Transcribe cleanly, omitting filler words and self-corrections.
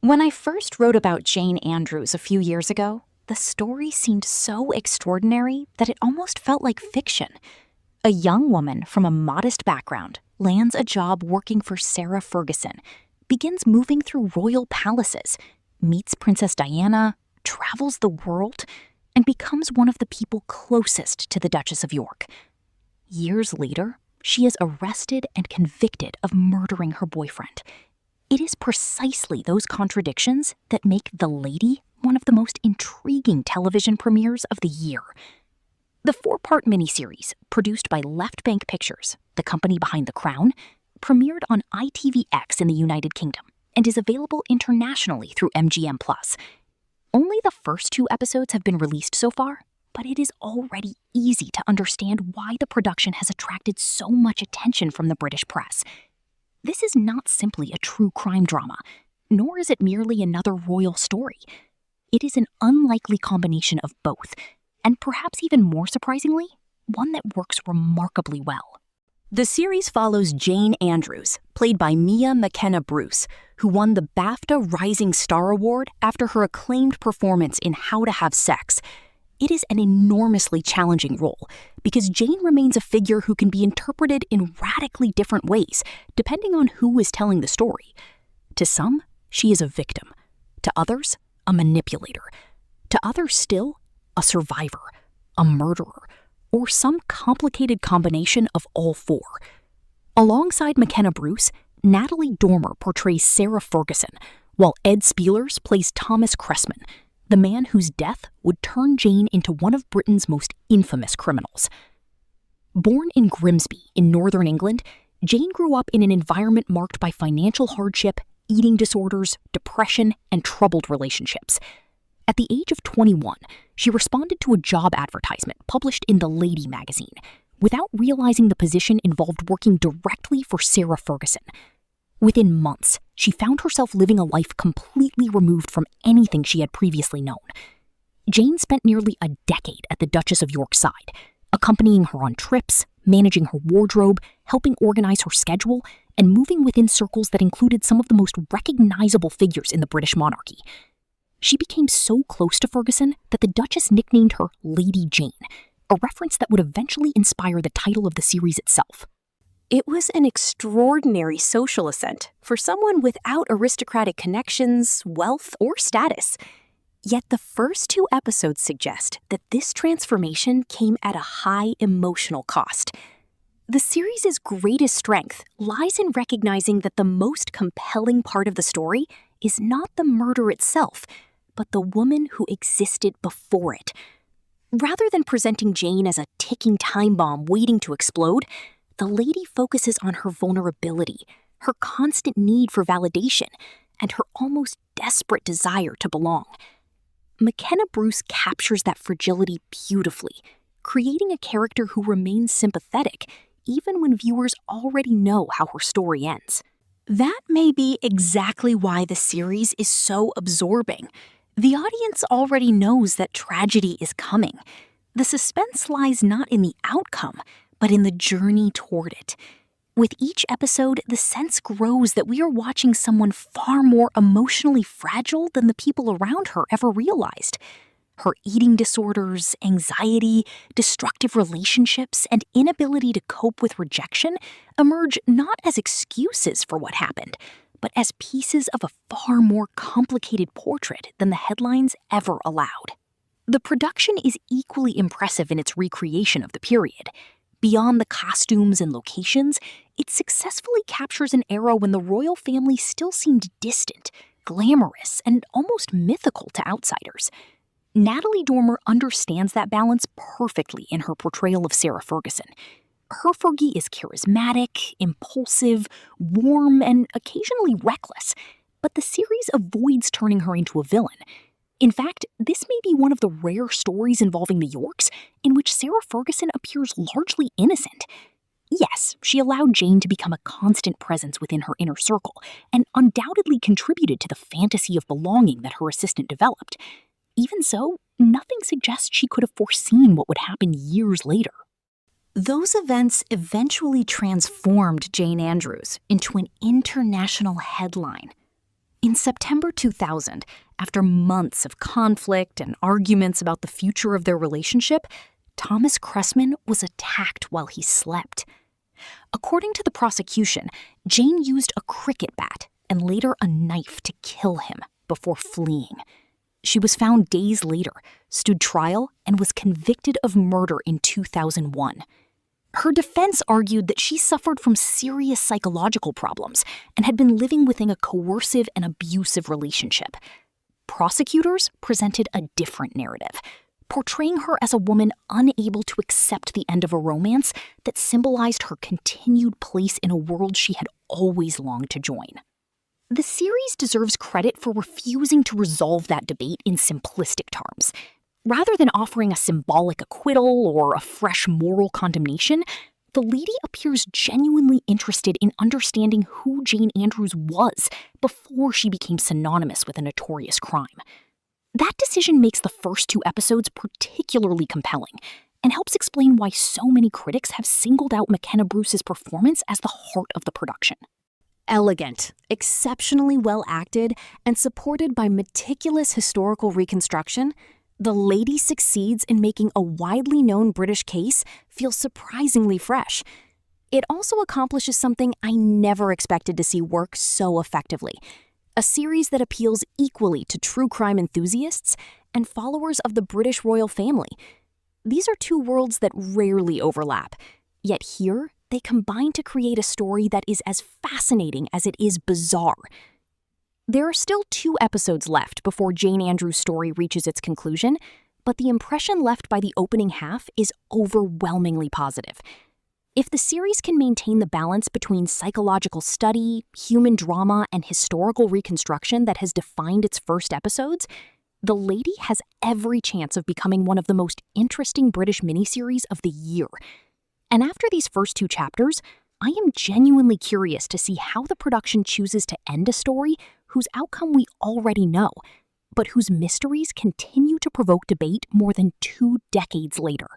When I first wrote about Jane Andrews a few years ago, the story seemed so extraordinary that it almost felt like fiction. A young woman from a modest background lands a job working for Sarah Ferguson, begins moving through royal palaces, meets Princess Diana, travels the world, and becomes one of the people closest to the Duchess of York. Years later, she is arrested and convicted of murdering her boyfriend. It is precisely those contradictions that make The Lady one of the most intriguing television premieres of the year. The four-part miniseries, produced by Left Bank Pictures, the company behind The Crown, premiered on ITVX in the United Kingdom and is available internationally through MGM+. Only the first 2 episodes have been released so far, but it is already easy to understand why the production has attracted so much attention from the British press. This is not simply a true crime drama, nor is it merely another royal story. It is an unlikely combination of both, and perhaps even more surprisingly, one that works remarkably well. The series follows Jane Andrews, played by Mia McKenna-Bruce, who won the BAFTA Rising Star Award after her acclaimed performance in How to Have Sex. It is an enormously challenging role because Jane remains a figure who can be interpreted in radically different ways, depending on who is telling the story. To some, she is a victim. To others, a manipulator. To others still, a survivor, a murderer, or some complicated combination of all four. Alongside McKenna-Bruce, Natalie Dormer portrays Sarah Ferguson, while Ed Spielers plays Thomas Cressman, the man whose death would turn Jane into one of Britain's most infamous criminals. Born in Grimsby in northern England, Jane grew up in an environment marked by financial hardship, eating disorders, depression, and troubled relationships. At the age of 21, she responded to a job advertisement published in The Lady magazine, without realizing the position involved working directly for Sarah Ferguson. Within months, she found herself living a life completely removed from anything she had previously known. Jane spent nearly a decade at the Duchess of York's side, accompanying her on trips, managing her wardrobe, helping organize her schedule, and moving within circles that included some of the most recognizable figures in the British monarchy. She became so close to Ferguson that the Duchess nicknamed her Lady Jane, a reference that would eventually inspire the title of the series itself. It was an extraordinary social ascent for someone without aristocratic connections, wealth, or status. Yet the first 2 episodes suggest that this transformation came at a high emotional cost. The series' greatest strength lies in recognizing that the most compelling part of the story is not the murder itself, but the woman who existed before it. Rather than presenting Jane as a ticking time bomb waiting to explode, The Lady focuses on her vulnerability, her constant need for validation, and her almost desperate desire to belong. McKenna-Bruce captures that fragility beautifully, creating a character who remains sympathetic even when viewers already know how her story ends. That may be exactly why the series is so absorbing. The audience already knows that tragedy is coming. The suspense lies not in the outcome, but in the journey toward it. With each episode, the sense grows that we are watching someone far more emotionally fragile than the people around her ever realized. Her eating disorders, anxiety, destructive relationships, and inability to cope with rejection emerge not as excuses for what happened, but as pieces of a far more complicated portrait than the headlines ever allowed. The production is equally impressive in its recreation of the period. Beyond the costumes and locations, it successfully captures an era when the royal family still seemed distant, glamorous, and almost mythical to outsiders. Natalie Dormer understands that balance perfectly in her portrayal of Sarah Ferguson. Her Fergie is charismatic, impulsive, warm, and occasionally reckless, but the series avoids turning her into a villain. In fact, this may be one of the rare stories involving the Yorks in which Sarah Ferguson appears largely innocent. Yes, she allowed Jane to become a constant presence within her inner circle, and undoubtedly contributed to the fantasy of belonging that her assistant developed. Even so, nothing suggests she could have foreseen what would happen years later. Those events eventually transformed Jane Andrews into an international headline. In September 2000, after months of conflict and arguments about the future of their relationship, Thomas Cressman was attacked while he slept. According to the prosecution, Jane used a cricket bat and later a knife to kill him before fleeing. She was found days later, stood trial, and was convicted of murder in 2001. Her defense argued that she suffered from serious psychological problems and had been living within a coercive and abusive relationship. Prosecutors presented a different narrative, portraying her as a woman unable to accept the end of a romance that symbolized her continued place in a world she had always longed to join. The series deserves credit for refusing to resolve that debate in simplistic terms. Rather than offering a symbolic acquittal or a fresh moral condemnation, the lady appears genuinely interested in understanding who Jane Andrews was before she became synonymous with a notorious crime. That decision makes the first 2 episodes particularly compelling and helps explain why so many critics have singled out McKenna Bruce's performance as the heart of the production. Elegant, exceptionally well acted, and supported by meticulous historical reconstruction, The Lady succeeds in making a widely known British case feel surprisingly fresh. It also accomplishes something I never expected to see work so effectively: a series that appeals equally to true crime enthusiasts and followers of the British royal family. These are 2 worlds that rarely overlap, yet here they combine to create a story that is as fascinating as it is bizarre. There are still 2 episodes left before Jane Andrews' story reaches its conclusion, but the impression left by the opening half is overwhelmingly positive. If the series can maintain the balance between psychological study, human drama, and historical reconstruction that has defined its first episodes, The Lady has every chance of becoming one of the most interesting British miniseries of the year. And after these first 2 chapters, I am genuinely curious to see how the production chooses to end a story whose outcome we already know, but whose mysteries continue to provoke debate more than 2 decades later.